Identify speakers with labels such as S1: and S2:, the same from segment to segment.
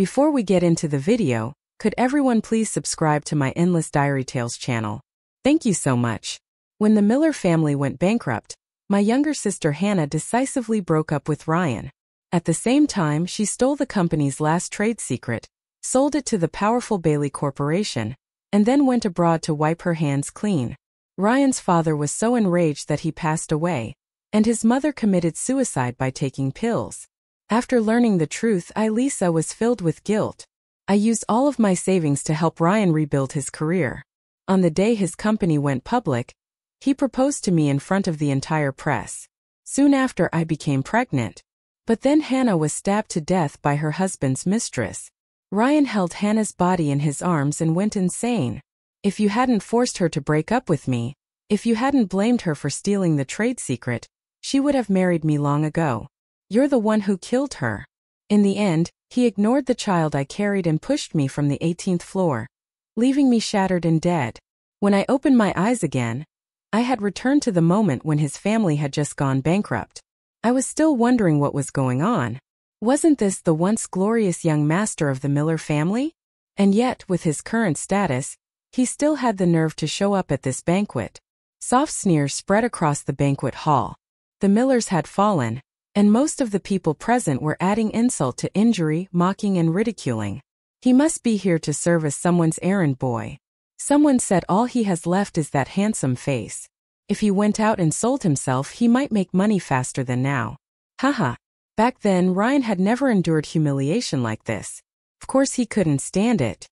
S1: Before we get into the video, could everyone please subscribe to my Endless Diary Tales channel? Thank you so much. When the Miller family went bankrupt, my younger sister Hannah decisively broke up with Ryan. At the same time, she stole the company's last trade secret, sold it to the powerful Bailey Corporation, and then went abroad to wipe her hands clean. Ryan's father was so enraged that he passed away, and his mother committed suicide by taking pills. After learning the truth, Lisa was filled with guilt. I used all of my savings to help Ryan rebuild his career. On the day his company went public, he proposed to me in front of the entire press. Soon after, I became pregnant. But then Hannah was stabbed to death by her husband's mistress. Ryan held Hannah's body in his arms and went insane. If you hadn't forced her to break up with me, if you hadn't blamed her for stealing the trade secret, she would have married me long ago. You're the one who killed her. In the end, he ignored the child I carried and pushed me from the 18th floor, leaving me shattered and dead. When I opened my eyes again, I had returned to the moment when his family had just gone bankrupt. I was still wondering what was going on. Wasn't this the once glorious young master of the Miller family? And yet, with his current status, he still had the nerve to show up at this banquet. Soft sneers spread across the banquet hall. The Millers had fallen, and most of the people present were adding insult to injury, mocking and ridiculing. He must be here to serve as someone's errand boy. Someone said all he has left is that handsome face. If he went out and sold himself, he might make money faster than now. Haha. Back then, Ryan had never endured humiliation like this. Of course he couldn't stand it.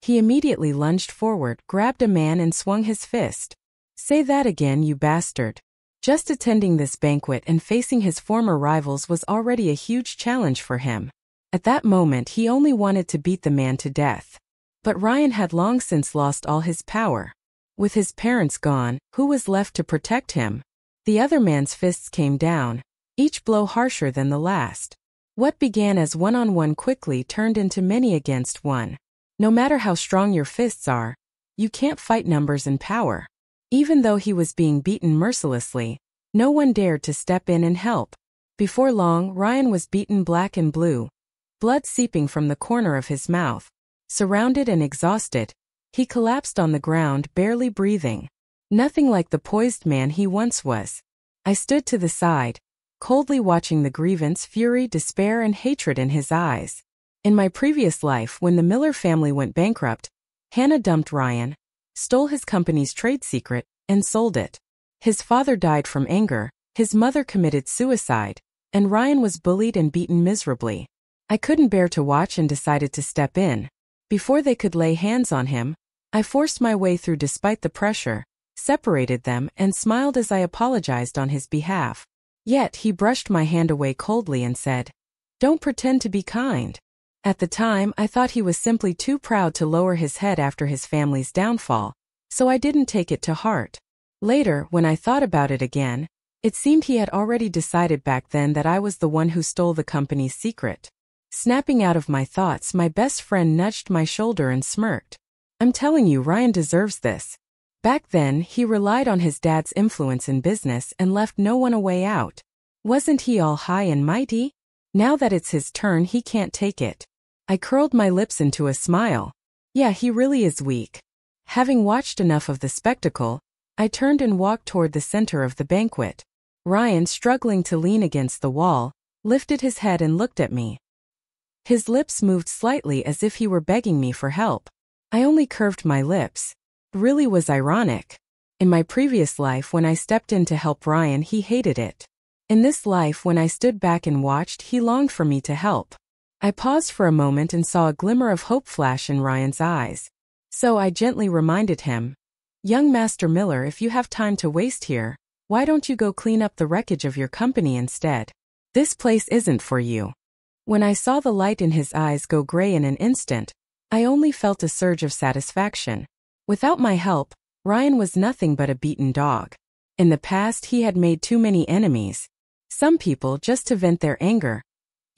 S1: He immediately lunged forward, grabbed a man and swung his fist. Say that again, you bastard. Just attending this banquet and facing his former rivals was already a huge challenge for him. At that moment, he only wanted to beat the man to death. But Ryan had long since lost all his power. With his parents gone, who was left to protect him? The other man's fists came down, each blow harsher than the last. What began as one-on-one quickly turned into many against one. No matter how strong your fists are, you can't fight numbers and power. Even though he was being beaten mercilessly, no one dared to step in and help. Before long, Ryan was beaten black and blue, blood seeping from the corner of his mouth. Surrounded and exhausted, he collapsed on the ground, barely breathing. Nothing like the poised man he once was. I stood to the side, coldly watching the grievance, fury, despair, and hatred in his eyes. In my previous life, when the Miller family went bankrupt, Hannah dumped Ryan, stole his company's trade secret, and sold it. His father died from anger, his mother committed suicide, and Ryan was bullied and beaten miserably. I couldn't bear to watch and decided to step in. Before they could lay hands on him, I forced my way through despite the pressure, separated them, and smiled as I apologized on his behalf. Yet he brushed my hand away coldly and said, "Don't pretend to be kind." At the time, I thought he was simply too proud to lower his head after his family's downfall, so I didn't take it to heart. Later, when I thought about it again, it seemed he had already decided back then that I was the one who stole the company's secret. Snapping out of my thoughts, my best friend nudged my shoulder and smirked. "I'm telling you, Ryan deserves this." Back then, he relied on his dad's influence in business and left no one a way out. Wasn't he all high and mighty? Now that it's his turn, he can't take it. I curled my lips into a smile. Yeah, he really is weak. Having watched enough of the spectacle, I turned and walked toward the center of the banquet. Ryan, struggling to lean against the wall, lifted his head and looked at me. His lips moved slightly as if he were begging me for help. I only curved my lips. It really was ironic. In my previous life, when I stepped in to help Ryan, he hated it. In this life, when I stood back and watched, he longed for me to help. I paused for a moment and saw a glimmer of hope flash in Ryan's eyes. So I gently reminded him, "Young Master Miller, if you have time to waste here, why don't you go clean up the wreckage of your company instead? This place isn't for you." When I saw the light in his eyes go gray in an instant, I only felt a surge of satisfaction. Without my help, Ryan was nothing but a beaten dog. In the past, he had made too many enemies. Some people, just to vent their anger,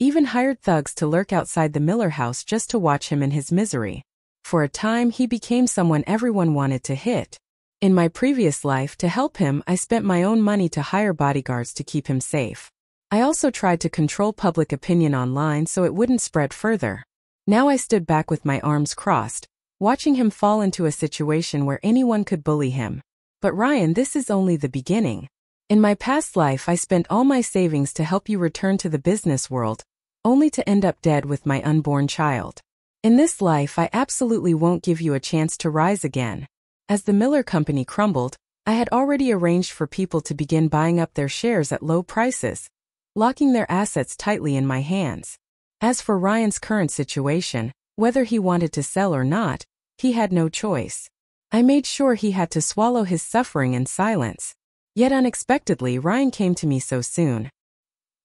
S1: even hired thugs to lurk outside the Miller house just to watch him in his misery. For a time, he became someone everyone wanted to hit. In my previous life, to help him, I spent my own money to hire bodyguards to keep him safe. I also tried to control public opinion online so it wouldn't spread further. Now I stood back with my arms crossed, watching him fall into a situation where anyone could bully him. But Ryan, this is only the beginning. In my past life, I spent all my savings to help you return to the business world, only to end up dead with my unborn child. In this life, I absolutely won't give you a chance to rise again. As the Miller Company crumbled, I had already arranged for people to begin buying up their shares at low prices, locking their assets tightly in my hands. As for Ryan's current situation, whether he wanted to sell or not, he had no choice. I made sure he had to swallow his suffering in silence. Yet unexpectedly, Ryan came to me so soon.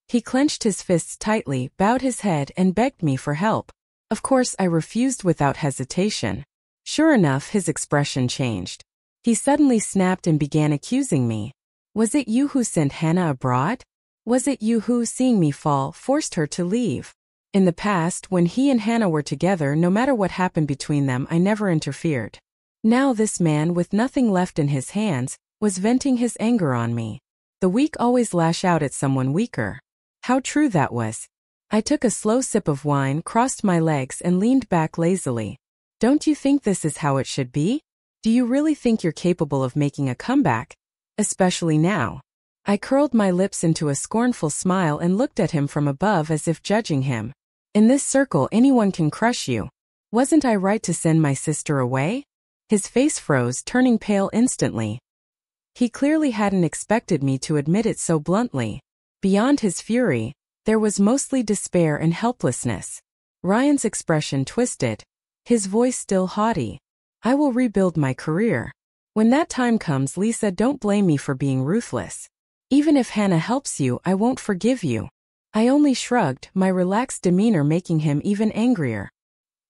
S1: He clenched his fists tightly, bowed his head, and begged me for help. Of course, I refused without hesitation. Sure enough, his expression changed. He suddenly snapped and began accusing me. Was it you who sent Hannah abroad? Was it you who, seeing me fall, forced her to leave? In the past, when he and Hannah were together, no matter what happened between them, I never interfered. Now this man, with nothing left in his hands, was venting his anger on me. The weak always lash out at someone weaker. How true that was. I took a slow sip of wine, crossed my legs, and leaned back lazily. Don't you think this is how it should be? Do you really think you're capable of making a comeback? Especially now. I curled my lips into a scornful smile and looked at him from above as if judging him. In this circle, anyone can crush you. Wasn't I right to send my sister away? His face froze, turning pale instantly. He clearly hadn't expected me to admit it so bluntly. Beyond his fury, there was mostly despair and helplessness. Ryan's expression twisted, his voice still haughty. I will rebuild my career. When that time comes, Lisa, don't blame me for being ruthless. Even if Hannah helps you, I won't forgive you. I only shrugged, my relaxed demeanor making him even angrier.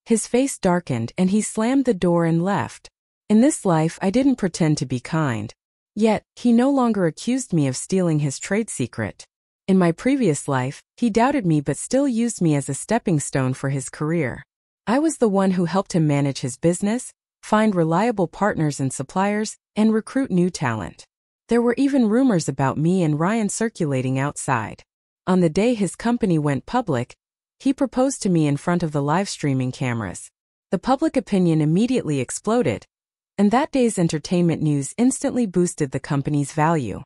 S1: His face darkened and he slammed the door and left. In this life, I didn't pretend to be kind. Yet, he no longer accused me of stealing his trade secret. In my previous life, he doubted me but still used me as a stepping stone for his career. I was the one who helped him manage his business, find reliable partners and suppliers, and recruit new talent. There were even rumors about me and Ryan circulating outside. On the day his company went public, he proposed to me in front of the live streaming cameras. The public opinion immediately exploded, and that day's entertainment news instantly boosted the company's value.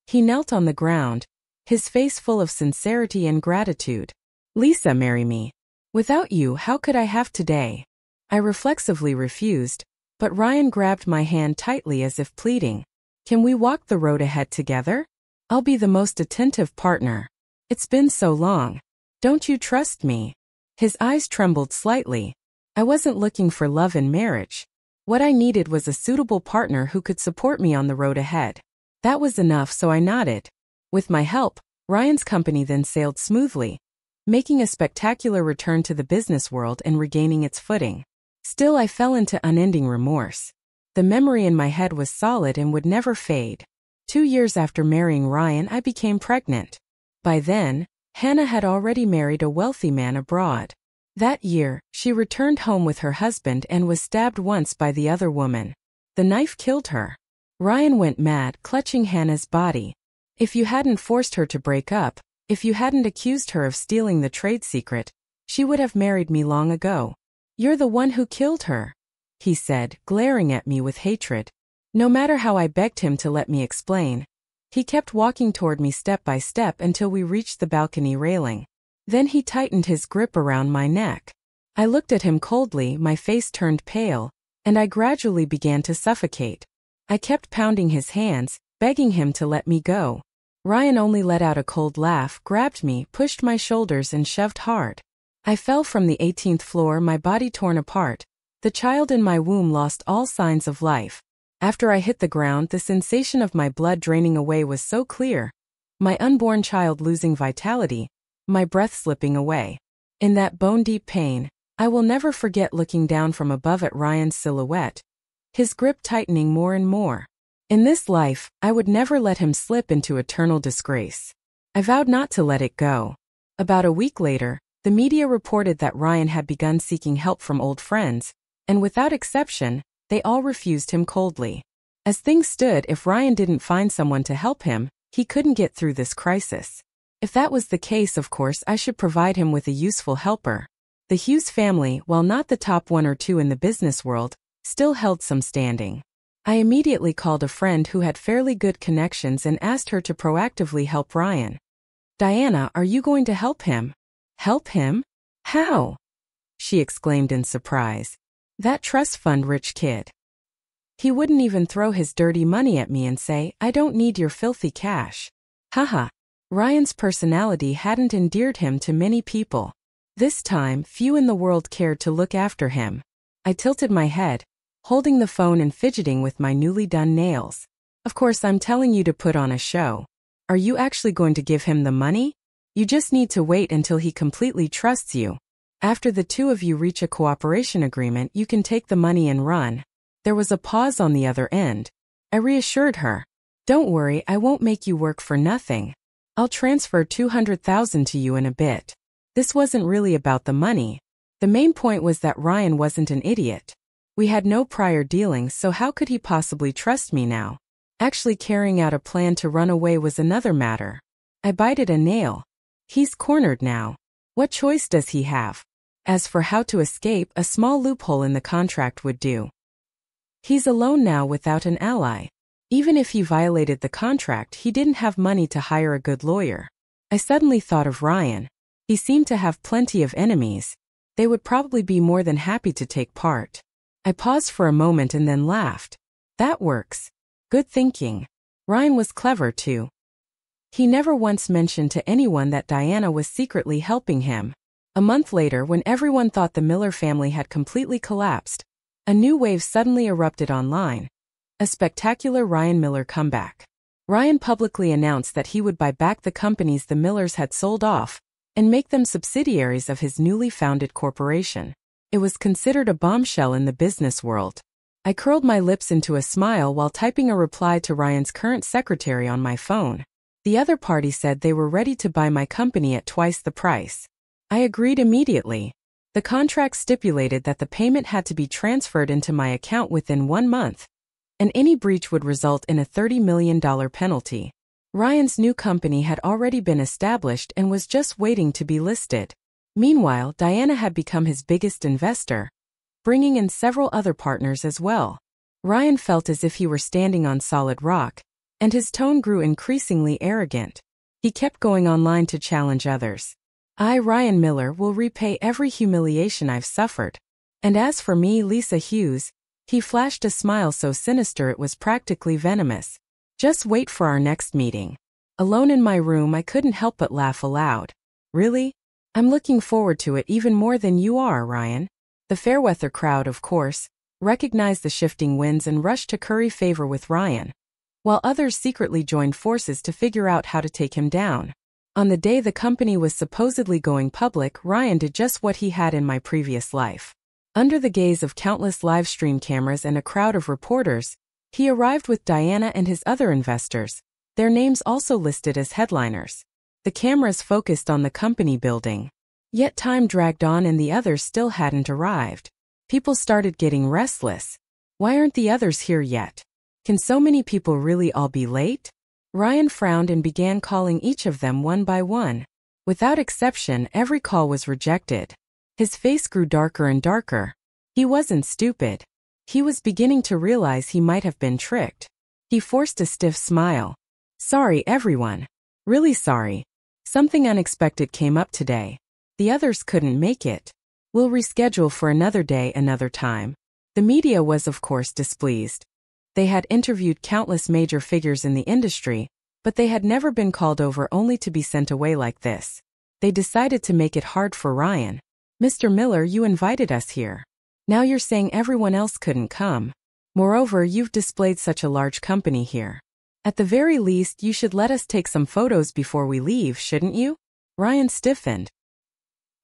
S1: He knelt on the ground, his face full of sincerity and gratitude. Lisa, marry me. Without you, how could I have today? I reflexively refused, but Ryan grabbed my hand tightly as if pleading. Can we walk the road ahead together? I'll be the most attentive partner. It's been so long. Don't you trust me? His eyes trembled slightly. I wasn't looking for love in marriage. What I needed was a suitable partner who could support me on the road ahead. That was enough, so I nodded. With my help, Ryan's company then sailed smoothly, making a spectacular return to the business world and regaining its footing. Still, I fell into unending remorse. The memory in my head was solid and would never fade. 2 years after marrying Ryan, I became pregnant. By then, Hannah had already married a wealthy man abroad. That year, she returned home with her husband and was stabbed once by the other woman. The knife killed her. Ryan went mad, clutching Hannah's body. If you hadn't forced her to break up, if you hadn't accused her of stealing the trade secret, she would have married me long ago. You're the one who killed her, he said, glaring at me with hatred. No matter how I begged him to let me explain, he kept walking toward me step by step until we reached the balcony railing. Then he tightened his grip around my neck. I looked at him coldly, my face turned pale, and I gradually began to suffocate. I kept pounding his hands, begging him to let me go. Ryan only let out a cold laugh, grabbed me, pushed my shoulders, and shoved hard. I fell from the 18th floor, my body torn apart. The child in my womb lost all signs of life. After I hit the ground, the sensation of my blood draining away was so clear. My unborn child losing vitality, my breath slipping away. In that bone-deep pain, I will never forget looking down from above at Ryan's silhouette, his grip tightening more and more. In this life, I would never let him slip into eternal disgrace. I vowed not to let it go. About a week later, the media reported that Ryan had begun seeking help from old friends, and without exception, they all refused him coldly. As things stood, if Ryan didn't find someone to help him, he couldn't get through this crisis. If that was the case, of course, I should provide him with a useful helper. The Hughes family, while not the top one or two in the business world, still held some standing. I immediately called a friend who had fairly good connections and asked her to proactively help Ryan. "Diana, are you going to help him?" "Help him? How?" she exclaimed in surprise. "That trust fund rich kid. He wouldn't even throw his dirty money at me and say, 'I don't need your filthy cash.'" Haha. Ryan's personality hadn't endeared him to many people. This time, few in the world cared to look after him. I tilted my head, holding the phone and fidgeting with my newly done nails. "Of course, I'm telling you to put on a show. Are you actually going to give him the money? You just need to wait until he completely trusts you. After the two of you reach a cooperation agreement, you can take the money and run." There was a pause on the other end. I reassured her. "Don't worry, I won't make you work for nothing. I'll transfer $200,000 to you in a bit." This wasn't really about the money. The main point was that Ryan wasn't an idiot. We had no prior dealings, so how could he possibly trust me now? Actually carrying out a plan to run away was another matter. I bited a nail. He's cornered now. What choice does he have? As for how to escape, a small loophole in the contract would do. He's alone now without an ally. Even if he violated the contract, he didn't have money to hire a good lawyer. I suddenly thought of Ryan. He seemed to have plenty of enemies. They would probably be more than happy to take part. I paused for a moment and then laughed. That works. Good thinking. Ryan was clever too. He never once mentioned to anyone that Diana was secretly helping him. A month later, when everyone thought the Miller family had completely collapsed, a new wave suddenly erupted online. A spectacular Ryan Miller comeback. Ryan publicly announced that he would buy back the companies the Millers had sold off and make them subsidiaries of his newly founded corporation. It was considered a bombshell in the business world. I curled my lips into a smile while typing a reply to Ryan's current secretary on my phone. The other party said they were ready to buy my company at twice the price. I agreed immediately. The contract stipulated that the payment had to be transferred into my account within 1 month, and any breach would result in a $30 million penalty. Ryan's new company had already been established and was just waiting to be listed. Meanwhile, Diana had become his biggest investor, bringing in several other partners as well. Ryan felt as if he were standing on solid rock, and his tone grew increasingly arrogant. He kept going online to challenge others. "I, Ryan Miller, will repay every humiliation I've suffered. And as for me, Lisa Hughes," he flashed a smile so sinister it was practically venomous. "Just wait for our next meeting." Alone in my room, I couldn't help but laugh aloud. "Really? I'm looking forward to it even more than you are, Ryan." The Fairweather crowd, of course, recognized the shifting winds and rushed to curry favor with Ryan, while others secretly joined forces to figure out how to take him down. On the day the company was supposedly going public, Ryan did just what he had in my previous life. Under the gaze of countless live stream cameras and a crowd of reporters, he arrived with Diana and his other investors, their names also listed as headliners. The cameras focused on the company building. Yet time dragged on and the others still hadn't arrived. People started getting restless. Why aren't the others here yet? Can so many people really all be late? Ryan frowned and began calling each of them one by one. Without exception, every call was rejected. His face grew darker and darker. He wasn't stupid. He was beginning to realize he might have been tricked. He forced a stiff smile. "Sorry, everyone. Really sorry. Something unexpected came up today. The others couldn't make it. We'll reschedule for another day, another time." The media was, of course, displeased. They had interviewed countless major figures in the industry, but they had never been called over only to be sent away like this. They decided to make it hard for Ryan. "Mr. Miller, you invited us here. Now you're saying everyone else couldn't come. Moreover, you've displayed such a large company here. At the very least, you should let us take some photos before we leave, shouldn't you?" Ryan stiffened.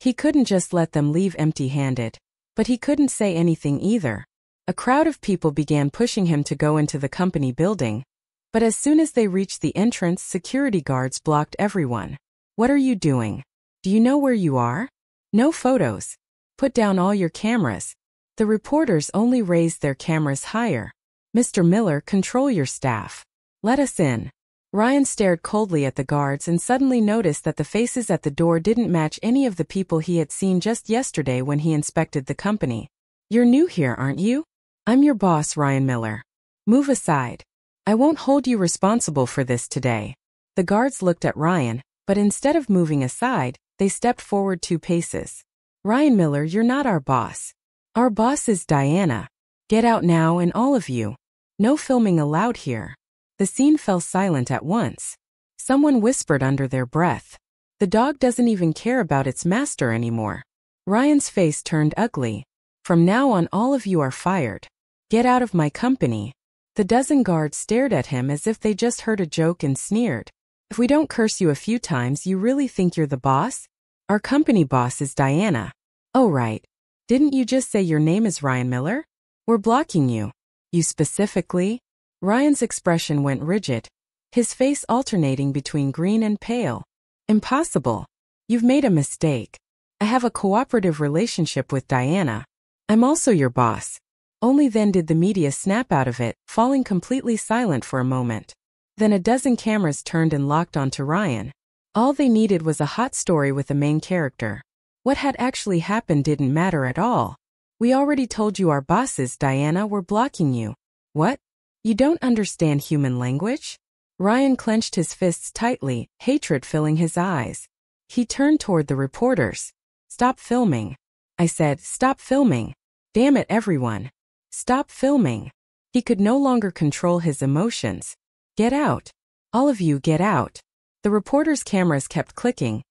S1: He couldn't just let them leave empty-handed, but he couldn't say anything either. A crowd of people began pushing him to go into the company building, but as soon as they reached the entrance, security guards blocked everyone. "What are you doing? Do you know where you are? No photos. Put down all your cameras." The reporters only raised their cameras higher. "Mr. Miller, control your staff. Let us in." Ryan stared coldly at the guards and suddenly noticed that the faces at the door didn't match any of the people he had seen just yesterday when he inspected the company. You're new here, aren't you? I'm your boss, Ryan Miller. Move aside. I won't hold you responsible for this today. The guards looked at Ryan, but instead of moving aside, they stepped forward 2 paces. Ryan Miller, you're not our boss. Our boss is Diana. Get out now, and all of you. No filming allowed here. The scene fell silent at once. Someone whispered under their breath. The dog doesn't even care about its master anymore. Ryan's face turned ugly. From now on, all of you are fired. Get out of my company. The dozen guards stared at him as if they just heard a joke and sneered. If we don't curse you a few times, you really think you're the boss? Our company boss is Diana. Oh right. Didn't you just say your name is Ryan Miller? We're blocking you. You specifically? Ryan's expression went rigid, his face alternating between green and pale. Impossible. You've made a mistake. I have a cooperative relationship with Diana. I'm also your boss. Only then did the media snap out of it, falling completely silent for a moment. Then a dozen cameras turned and locked onto Ryan. All they needed was a hot story with a main character. What had actually happened didn't matter at all. We already told you our bosses, Diana, were blocking you. What? You don't understand human language? Ryan clenched his fists tightly, hatred filling his eyes. He turned toward the reporters. Stop filming. I said, stop filming. Damn it, everyone. Stop filming. He could no longer control his emotions. Get out. All of you get out. The reporters' cameras kept clicking,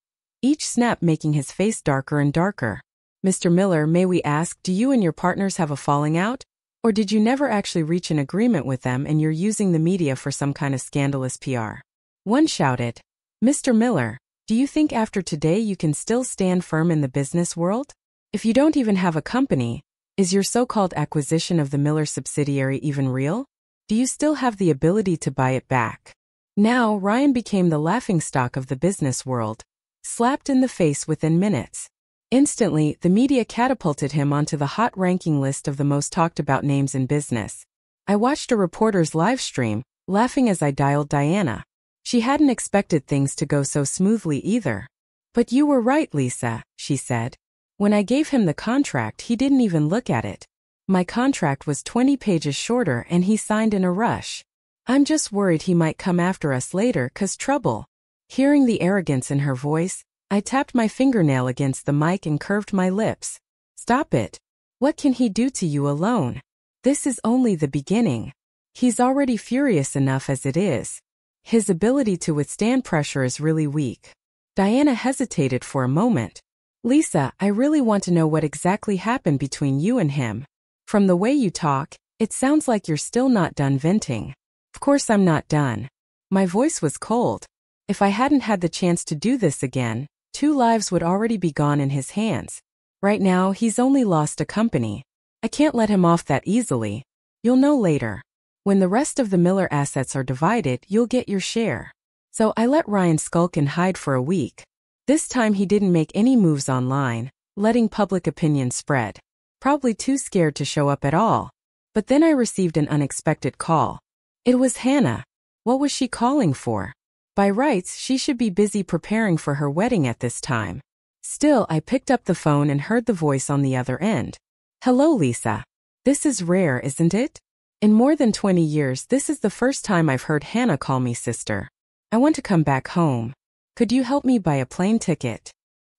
S1: each snap making his face darker and darker. Mr. Miller, may we ask, do you and your partners have a falling out? Or did you never actually reach an agreement with them and you're using the media for some kind of scandalous PR? One shouted, Mr. Miller, do you think after today you can still stand firm in the business world? If you don't even have a company, is your so-called acquisition of the Miller subsidiary even real? Do you still have the ability to buy it back? Now, Ryan became the laughingstock of the business world, slapped in the face within minutes. Instantly, the media catapulted him onto the hot ranking list of the most talked about names in business. I watched a reporter's live stream, laughing as I dialed Diana. She hadn't expected things to go so smoothly either. But you were right, Lisa, she said. When I gave him the contract, he didn't even look at it. My contract was 20 pages shorter and he signed in a rush. I'm just worried he might come after us later 'cause trouble. Hearing the arrogance in her voice, I tapped my fingernail against the mic and curved my lips. Stop it. What can he do to you alone? This is only the beginning. He's already furious enough as it is. His ability to withstand pressure is really weak. Diana hesitated for a moment. Lisa, I really want to know what exactly happened between you and him. From the way you talk, it sounds like you're still not done venting. Of course I'm not done. My voice was cold. If I hadn't had the chance to do this again, 2 lives would already be gone in his hands. Right now, he's only lost a company. I can't let him off that easily. You'll know later. When the rest of the Miller assets are divided, you'll get your share. So I let Ryan skulk and hide for a week. This time he didn't make any moves online, letting public opinion spread. Probably too scared to show up at all. But then I received an unexpected call. It was Hannah. What was she calling for? By rights, she should be busy preparing for her wedding at this time. Still, I picked up the phone and heard the voice on the other end. Hello, Lisa. This is rare, isn't it? In more than 20 years, this is the first time I've heard Hannah call me sister. I want to come back home. Could you help me buy a plane ticket?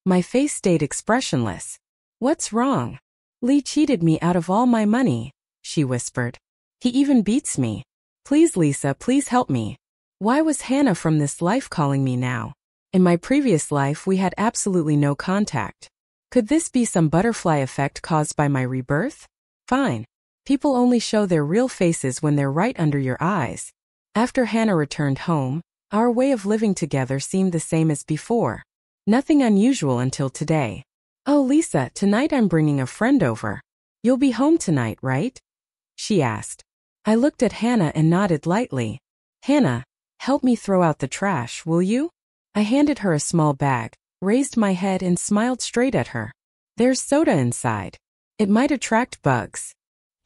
S1: My face stayed expressionless. What's wrong? Lee cheated me out of all my money, she whispered. He even beats me. Please, Lisa, please help me. Why was Hannah from this life calling me now? In my previous life, we had absolutely no contact. Could this be some butterfly effect caused by my rebirth? Fine. People only show their real faces when they're right under your eyes. After Hannah returned home, our way of living together seemed the same as before. Nothing unusual until today. Oh, Lisa, tonight I'm bringing a friend over. You'll be home tonight, right? She asked. I looked at Hannah and nodded lightly. Hannah, help me throw out the trash, will you? I handed her a small bag, raised my head and smiled straight at her. There's soda inside. It might attract bugs.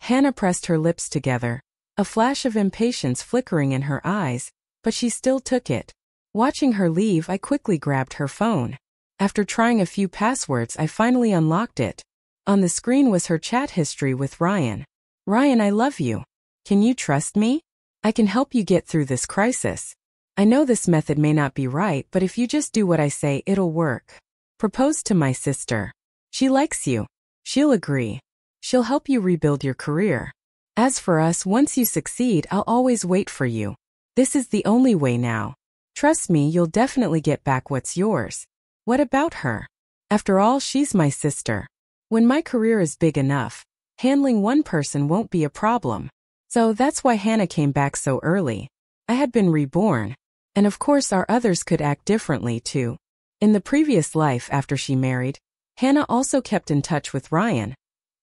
S1: Hannah pressed her lips together, a flash of impatience flickering in her eyes. but she still took it. Watching her leave, I quickly grabbed her phone. After trying a few passwords, I finally unlocked it. On the screen was her chat history with Ryan. "Ryan, I love you. Can you trust me? I can help you get through this crisis. I know this method may not be right, but if you just do what I say, it'll work. Propose to my sister. She likes you. She'll agree. She'll help you rebuild your career. As for us, once you succeed, I'll always wait for you. This is the only way now. Trust me, you'll definitely get back what's yours." What about her? After all, she's my sister. When my career is big enough, handling one person won't be a problem. So that's why Hannah came back so early. I had been reborn. And of course our others could act differently too. In the previous life after she married, Hannah also kept in touch with Ryan.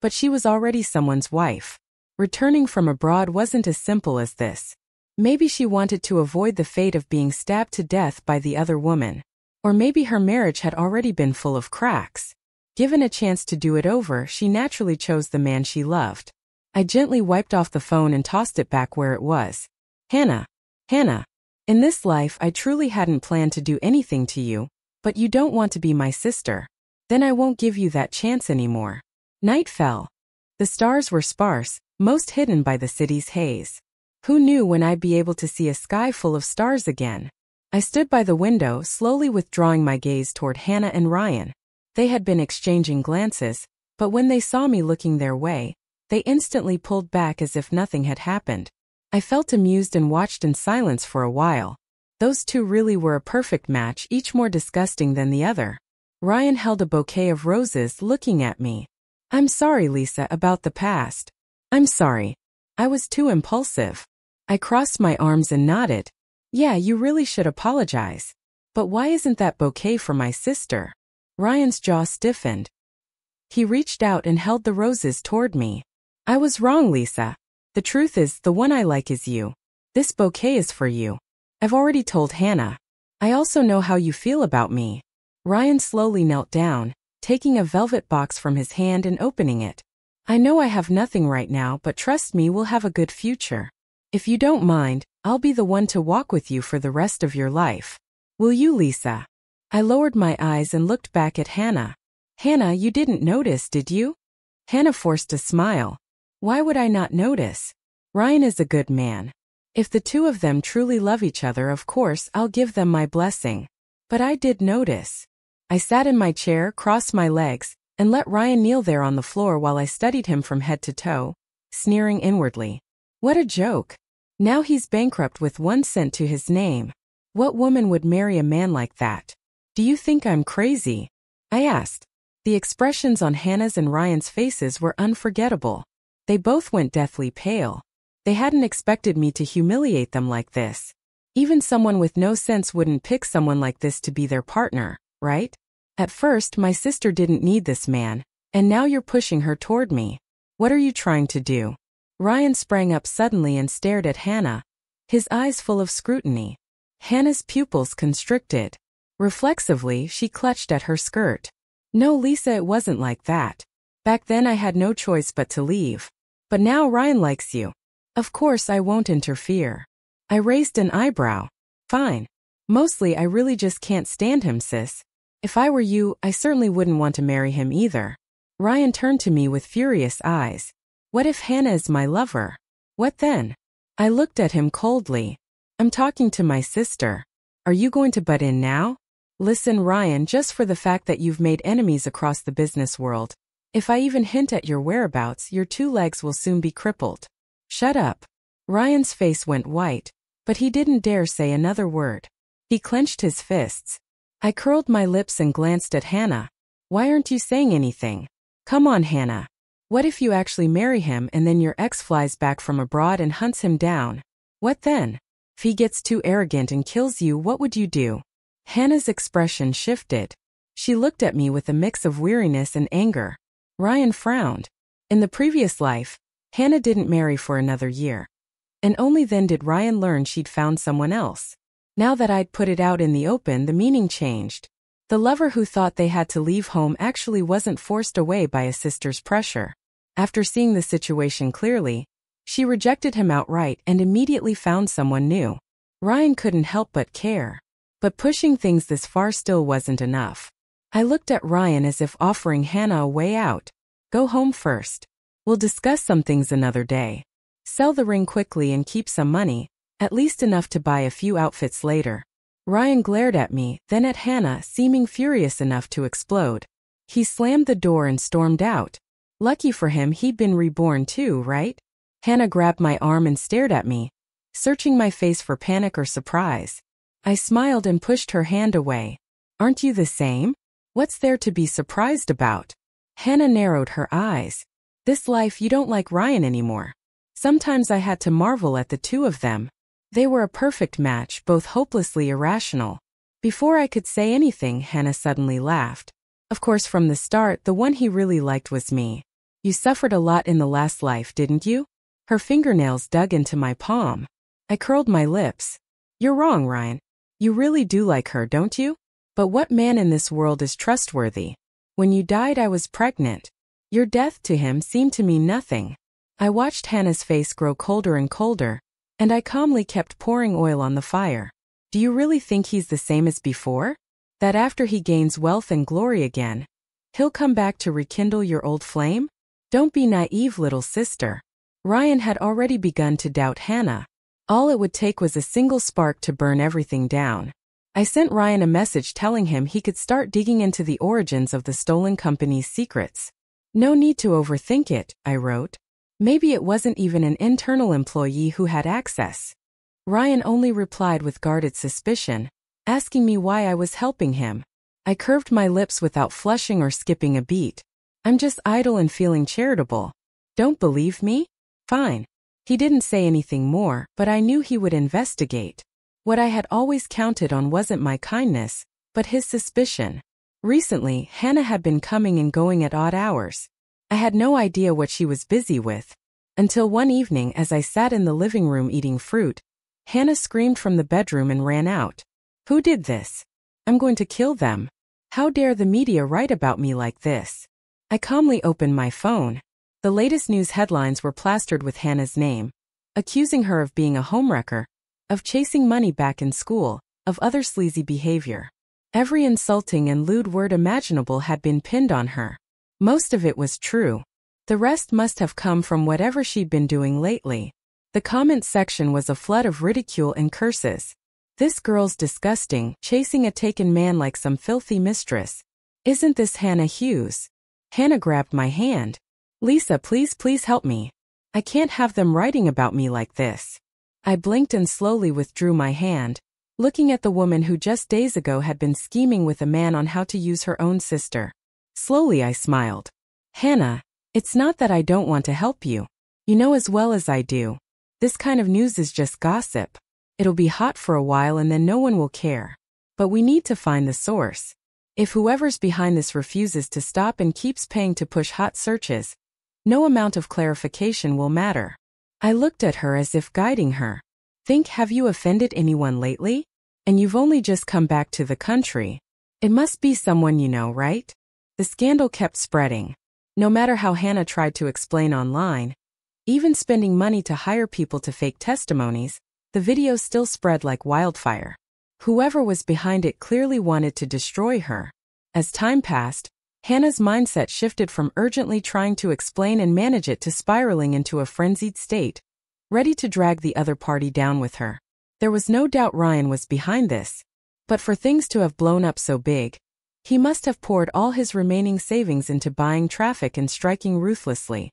S1: But she was already someone's wife. Returning from abroad wasn't as simple as this. Maybe she wanted to avoid the fate of being stabbed to death by the other woman. Or maybe her marriage had already been full of cracks. Given a chance to do it over, she naturally chose the man she loved. I gently wiped off the phone and tossed it back where it was. Hannah. In this life, I truly hadn't planned to do anything to you, but you don't want to be my sister. Then I won't give you that chance anymore. Night fell. The stars were sparse, most hidden by the city's haze. Who knew when I'd be able to see a sky full of stars again? I stood by the window, slowly withdrawing my gaze toward Hannah and Ryan. They had been exchanging glances, but when they saw me looking their way, they instantly pulled back as if nothing had happened. I felt amused and watched in silence for a while. Those two really were a perfect match, each more disgusting than the other. Ryan held a bouquet of roses, looking at me. "I'm sorry, Lisa, about the past. I'm sorry. I was too impulsive." I crossed my arms and nodded. "Yeah, you really should apologize. But why isn't that bouquet for my sister?" Ryan's jaw stiffened. He reached out and held the roses toward me. "I was wrong, Lisa. The truth is, the one I like is you. This bouquet is for you. I've already told Hannah. I also know how you feel about me." Ryan slowly knelt down, taking a velvet box from his hand and opening it. "I know I have nothing right now, but trust me, we'll have a good future. If you don't mind, I'll be the one to walk with you for the rest of your life. Will you, Lisa?" I lowered my eyes and looked back at Hannah. "Hannah, you didn't notice, did you?" Hannah forced a smile. "Why would I not notice? Ryan is a good man. If the two of them truly love each other, of course, I'll give them my blessing. But I did notice." I sat in my chair, crossed my legs, and let Ryan kneel there on the floor while I studied him from head to toe, sneering inwardly. What a joke. Now he's bankrupt with 1 cent to his name. What woman would marry a man like that? "Do you think I'm crazy?" I asked. The expressions on Hannah's and Ryan's faces were unforgettable. They both went deathly pale. They hadn't expected me to humiliate them like this. Even someone with no sense wouldn't pick someone like this to be their partner, right? At first, my sister didn't need this man, and now you're pushing her toward me. What are you trying to do? Ryan sprang up suddenly and stared at Hannah, his eyes full of scrutiny. Hannah's pupils constricted. Reflexively, she clutched at her skirt. "No, Lisa, it wasn't like that. Back then I had no choice but to leave. But now Ryan likes you. Of course I won't interfere." I raised an eyebrow. "Fine. Mostly I really just can't stand him, sis. If I were you, I certainly wouldn't want to marry him either." Ryan turned to me with furious eyes. "What if Hannah is my lover? What then?" I looked at him coldly. "I'm talking to my sister. Are you going to butt in now? Listen, Ryan, just for the fact that you've made enemies across the business world, if I even hint at your whereabouts, your 2 legs will soon be crippled. Shut up." Ryan's face went white, but he didn't dare say another word. He clenched his fists. I curled my lips and glanced at Hannah. "Why aren't you saying anything? Come on, Hannah. What if you actually marry him and then your ex flies back from abroad and hunts him down? What then? If he gets too arrogant and kills you, what would you do?" Hannah's expression shifted. She looked at me with a mix of weariness and anger. Ryan frowned. In the previous life, Hannah didn't marry for another year. And only then did Ryan learn she'd found someone else. Now that I'd put it out in the open, the meaning changed. The lover who thought they had to leave home actually wasn't forced away by a sister's pressure. After seeing the situation clearly, she rejected him outright and immediately found someone new. Ryan couldn't help but care. But pushing things this far still wasn't enough. I looked at Ryan as if offering Hannah a way out. Go home first. We'll discuss some things another day. Sell the ring quickly and keep some money, at least enough to buy a few outfits later. Ryan glared at me, then at Hannah, seeming furious enough to explode. He slammed the door and stormed out. Lucky for him, he'd been reborn too, right? Hannah grabbed my arm and stared at me, searching my face for panic or surprise. I smiled and pushed her hand away. Aren't you the same? What's there to be surprised about? Hannah narrowed her eyes. This life, you don't like Ryan anymore. Sometimes I had to marvel at the two of them. They were a perfect match, both hopelessly irrational. Before I could say anything, Hannah suddenly laughed. Of course, from the start, the one he really liked was me. You suffered a lot in the last life, didn't you? Her fingernails dug into my palm. I curled my lips. You're wrong, Ryan. You really do like her, don't you? But what man in this world is trustworthy? When you died, I was pregnant. Your death to him seemed to mean nothing. I watched Hannah's face grow colder and colder, and I calmly kept pouring oil on the fire. Do you really think he's the same as before? That after he gains wealth and glory again, he'll come back to rekindle your old flame? Don't be naive, little sister. Ryan had already begun to doubt Hannah. All it would take was a single spark to burn everything down. I sent Ryan a message telling him he could start digging into the origins of the stolen company's secrets. No need to overthink it, I wrote. Maybe it wasn't even an internal employee who had access. Ryan only replied with guarded suspicion, asking me why I was helping him. I curved my lips without flushing or skipping a beat. I'm just idle and feeling charitable. Don't believe me? Fine. He didn't say anything more, but I knew he would investigate. What I had always counted on wasn't my kindness, but his suspicion. Recently, Hannah had been coming and going at odd hours. I had no idea what she was busy with. Until one evening, as I sat in the living room eating fruit, Hannah screamed from the bedroom and ran out. Who did this? I'm going to kill them. How dare the media write about me like this? I calmly opened my phone. The latest news headlines were plastered with Hannah's name, accusing her of being a homewrecker, of chasing money back in school, of other sleazy behavior. Every insulting and lewd word imaginable had been pinned on her. Most of it was true. The rest must have come from whatever she'd been doing lately. The comment section was a flood of ridicule and curses. This girl's disgusting, chasing a taken man like some filthy mistress. Isn't this Hannah Hughes? Hannah grabbed my hand. Lisa, please help me. I can't have them writing about me like this. I blinked and slowly withdrew my hand, looking at the woman who just days ago had been scheming with a man on how to use her own sister. Slowly I smiled. Hannah, it's not that I don't want to help you. You know as well as I do. This kind of news is just gossip. It'll be hot for a while and then no one will care. But we need to find the source. If whoever's behind this refuses to stop and keeps paying to push hot searches, no amount of clarification will matter. I looked at her as if guiding her. Have you offended anyone lately? And you've only just come back to the country. It must be someone you know, right? The scandal kept spreading. No matter how Hannah tried to explain online, even spending money to hire people to fake testimonies, the video still spread like wildfire. Whoever was behind it clearly wanted to destroy her. As time passed, Hannah's mindset shifted from urgently trying to explain and manage it to spiraling into a frenzied state, ready to drag the other party down with her. There was no doubt Ryan was behind this. But for things to have blown up so big, he must have poured all his remaining savings into buying traffic and striking ruthlessly.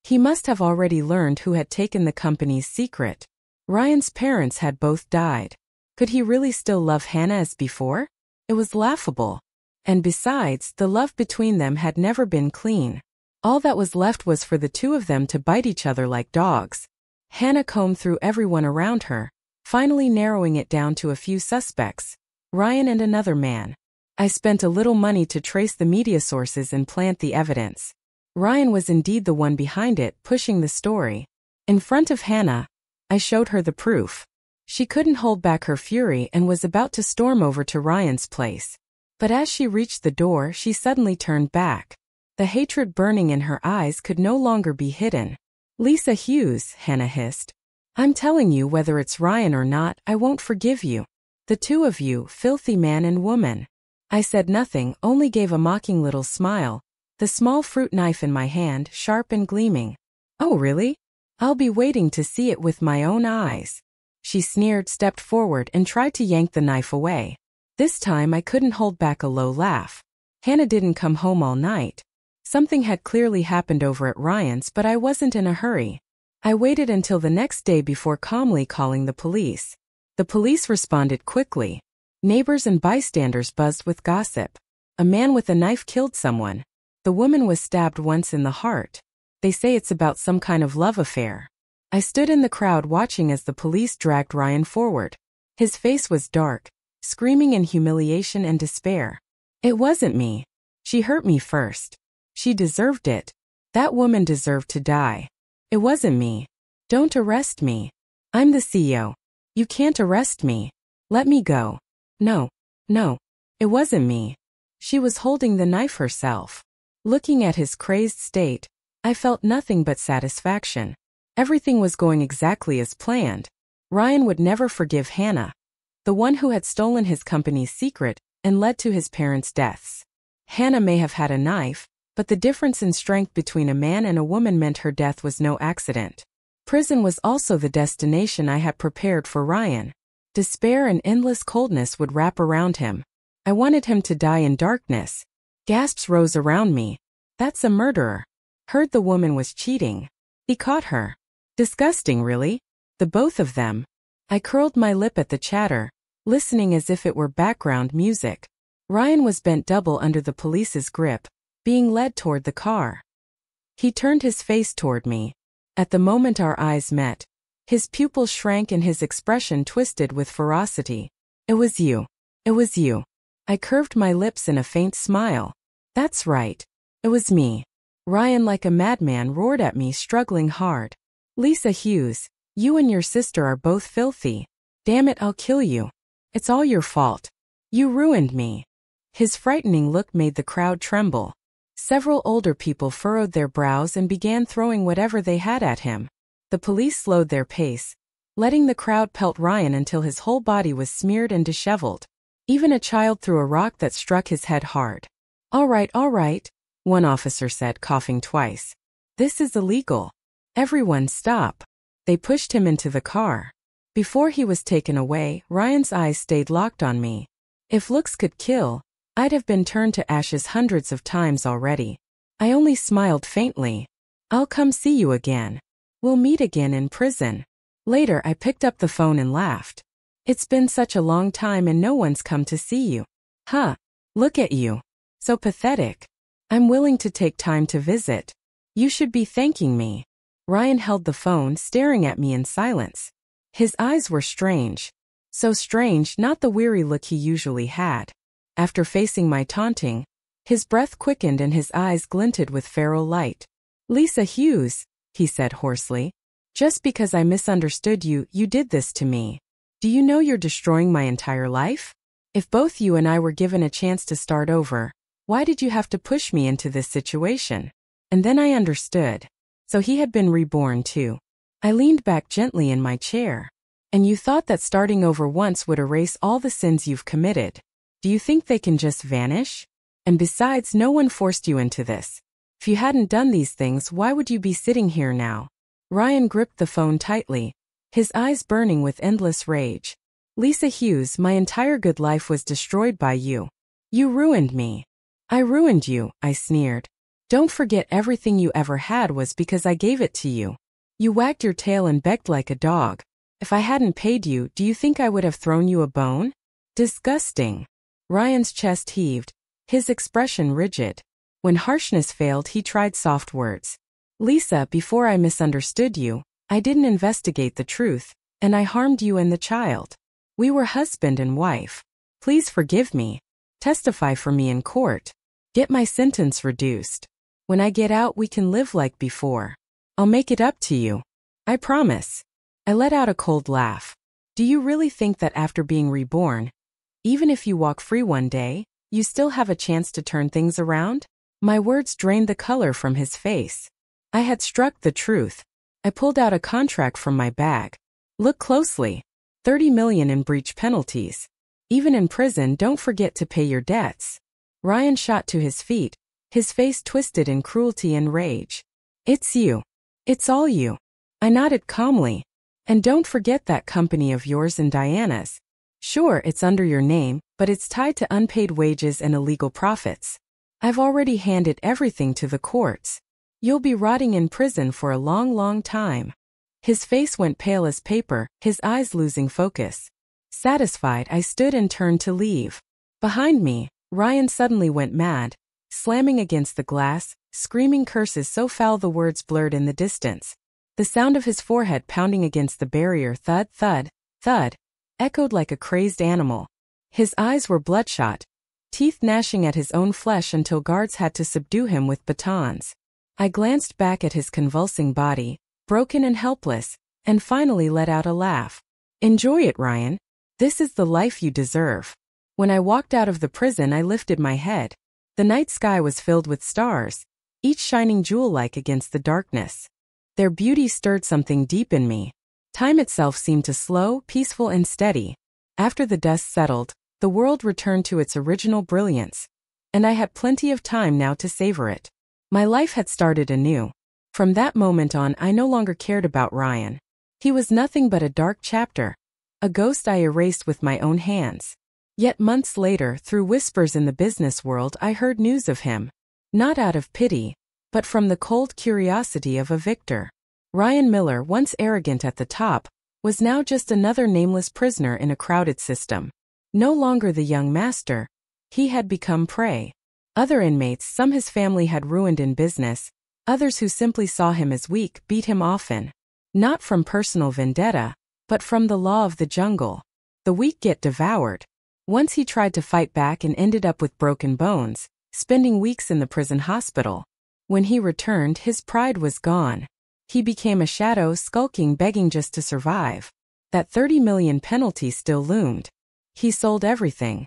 S1: He must have already learned who had taken the company's secret. Ryan's parents had both died. Could he really still love Hannah as before? It was laughable. And besides, the love between them had never been clean. All that was left was for the two of them to bite each other like dogs. Hannah combed through everyone around her, finally narrowing it down to a few suspects, Ryan and another man. I spent a little money to trace the media sources and plant the evidence. Ryan was indeed the one behind it, pushing the story. In front of Hannah, I showed her the proof. She couldn't hold back her fury and was about to storm over to Ryan's place. But as she reached the door, she suddenly turned back. The hatred burning in her eyes could no longer be hidden. Lisa Hughes, Hannah hissed. I'm telling you, whether it's Ryan or not, I won't forgive you. The two of you, filthy man and woman. I said nothing, only gave a mocking little smile, the small fruit knife in my hand, sharp and gleaming. Oh really? I'll be waiting to see it with my own eyes. She sneered, stepped forward, and tried to yank the knife away. This time I couldn't hold back a low laugh. Hannah didn't come home all night. Something had clearly happened over at Ryan's, but I wasn't in a hurry. I waited until the next day before calmly calling the police. The police responded quickly. Neighbors and bystanders buzzed with gossip. A man with a knife killed someone. The woman was stabbed once in the heart. They say it's about some kind of love affair. I stood in the crowd watching as the police dragged Ryan forward. His face was dark, screaming in humiliation and despair. It wasn't me. She hurt me first. She deserved it. That woman deserved to die. It wasn't me. Don't arrest me. I'm the CEO. You can't arrest me. Let me go. No. It wasn't me. She was holding the knife herself. Looking at his crazed state, I felt nothing but satisfaction. Everything was going exactly as planned. Ryan would never forgive Hannah, the one who had stolen his company's secret and led to his parents' deaths. Hannah may have had a knife, but the difference in strength between a man and a woman meant her death was no accident. Prison was also the destination I had prepared for Ryan. Despair and endless coldness would wrap around him. I wanted him to die in darkness. Gasps rose around me. That's a murderer. Heard the woman was cheating. He caught her. Disgusting, really? The both of them. I curled my lip at the chatter, listening as if it were background music. Ryan was bent double under the police's grip, being led toward the car. He turned his face toward me. At the moment our eyes met, his pupils shrank and his expression twisted with ferocity. It was you. It was you. I curved my lips in a faint smile. That's right. It was me. Ryan, like a madman, roared at me, struggling hard. Lisa Hughes, you and your sister are both filthy. Damn it, I'll kill you. It's all your fault. You ruined me. His frightening look made the crowd tremble. Several older people furrowed their brows and began throwing whatever they had at him. The police slowed their pace, letting the crowd pelt Ryan until his whole body was smeared and disheveled. Even a child threw a rock that struck his head hard. All right, one officer said, coughing twice. This is illegal. Everyone stop. They pushed him into the car. Before he was taken away, Ryan's eyes stayed locked on me. If looks could kill, I'd have been turned to ashes hundreds of times already. I only smiled faintly. I'll come see you again. We'll meet again in prison. Later I picked up the phone and laughed. It's been such a long time and no one's come to see you. Huh. Look at you. So pathetic. I'm willing to take time to visit. You should be thanking me. Ryan held the phone, staring at me in silence. His eyes were strange. So strange, not the weary look he usually had. After facing my taunting, his breath quickened and his eyes glinted with feral light. Lisa Hughes, he said hoarsely. Just because I misunderstood you, you did this to me. Do you know you're destroying my entire life? If both you and I were given a chance to start over, why did you have to push me into this situation? And then I understood. So he had been reborn too. I leaned back gently in my chair. And you thought that starting over once would erase all the sins you've committed. Do you think they can just vanish? And besides, no one forced you into this. If you hadn't done these things, why would you be sitting here now? Ryan gripped the phone tightly, his eyes burning with endless rage. Lisa Hughes, my entire good life was destroyed by you. You ruined me. I ruined you, I sneered. Don't forget, everything you ever had was because I gave it to you. You wagged your tail and begged like a dog. If I hadn't paid you, do you think I would have thrown you a bone? Disgusting. Ryan's chest heaved, his expression rigid. When harshness failed, he tried soft words. Lisa, before I misunderstood you, I didn't investigate the truth, and I harmed you and the child. We were husband and wife. Please forgive me. Testify for me in court. Get my sentence reduced. When I get out, we can live like before. I'll make it up to you. I promise. I let out a cold laugh. Do you really think that after being reborn, even if you walk free one day, you still have a chance to turn things around? My words drained the color from his face. I had struck the truth. I pulled out a contract from my bag. Look closely. 30 million in breach penalties. Even in prison, don't forget to pay your debts. Ryan shot to his feet, his face twisted in cruelty and rage. It's you. It's all you. I nodded calmly. And don't forget that company of yours and Diana's. Sure, it's under your name, but it's tied to unpaid wages and illegal profits. I've already handed everything to the courts. You'll be rotting in prison for a long, long time. His face went pale as paper, his eyes losing focus. Satisfied, I stood and turned to leave. Behind me, Ryan suddenly went mad, slamming against the glass, screaming curses so foul the words blurred in the distance. The sound of his forehead pounding against the barrier, thud, thud, thud, echoed like a crazed animal. His eyes were bloodshot, teeth gnashing at his own flesh until guards had to subdue him with batons. I glanced back at his convulsing body, broken and helpless, and finally let out a laugh. Enjoy it, Ryan. This is the life you deserve. When I walked out of the prison, I lifted my head. The night sky was filled with stars, each shining jewel-like against the darkness. Their beauty stirred something deep in me. Time itself seemed to slow, peaceful and steady. After the dust settled, the world returned to its original brilliance, and I had plenty of time now to savor it. My life had started anew. From that moment on, I no longer cared about Ryan. He was nothing but a dark chapter, a ghost I erased with my own hands. Yet months later, through whispers in the business world, I heard news of him. Not out of pity, but from the cold curiosity of a victor. Ryan Miller, once arrogant at the top, was now just another nameless prisoner in a crowded system. No longer the young master, he had become prey. Other inmates, some his family had ruined in business, others who simply saw him as weak, beat him often. Not from personal vendetta, but from the law of the jungle. The weak get devoured. Once he tried to fight back and ended up with broken bones, spending weeks in the prison hospital. When he returned, his pride was gone. He became a shadow, skulking, begging just to survive. That 30 million penalty still loomed. He sold everything.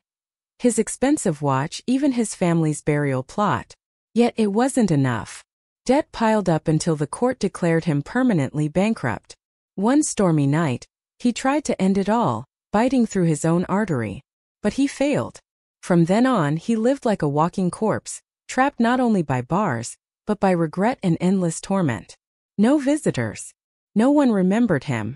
S1: His expensive watch, even his family's burial plot. Yet it wasn't enough. Debt piled up until the court declared him permanently bankrupt. One stormy night, he tried to end it all, biting through his own artery. But he failed. From then on, he lived like a walking corpse, trapped not only by bars, but by regret and endless torment. No visitors. No one remembered him.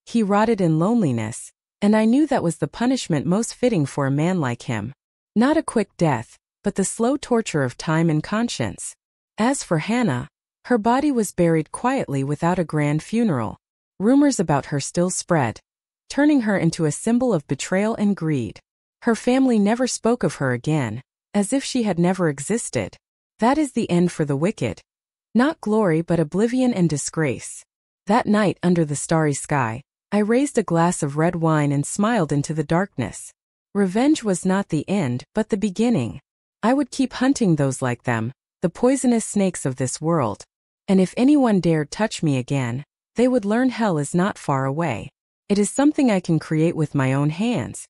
S1: He rotted in loneliness, and I knew that was the punishment most fitting for a man like him. Not a quick death, but the slow torture of time and conscience. As for Hannah, her body was buried quietly without a grand funeral. Rumors about her still spread, turning her into a symbol of betrayal and greed. Her family never spoke of her again, as if she had never existed. That is the end for the wicked. Not glory but oblivion and disgrace. That night under the starry sky, I raised a glass of red wine and smiled into the darkness. Revenge was not the end, but the beginning. I would keep hunting those like them, the poisonous snakes of this world. And if anyone dared touch me again, they would learn hell is not far away. It is something I can create with my own hands,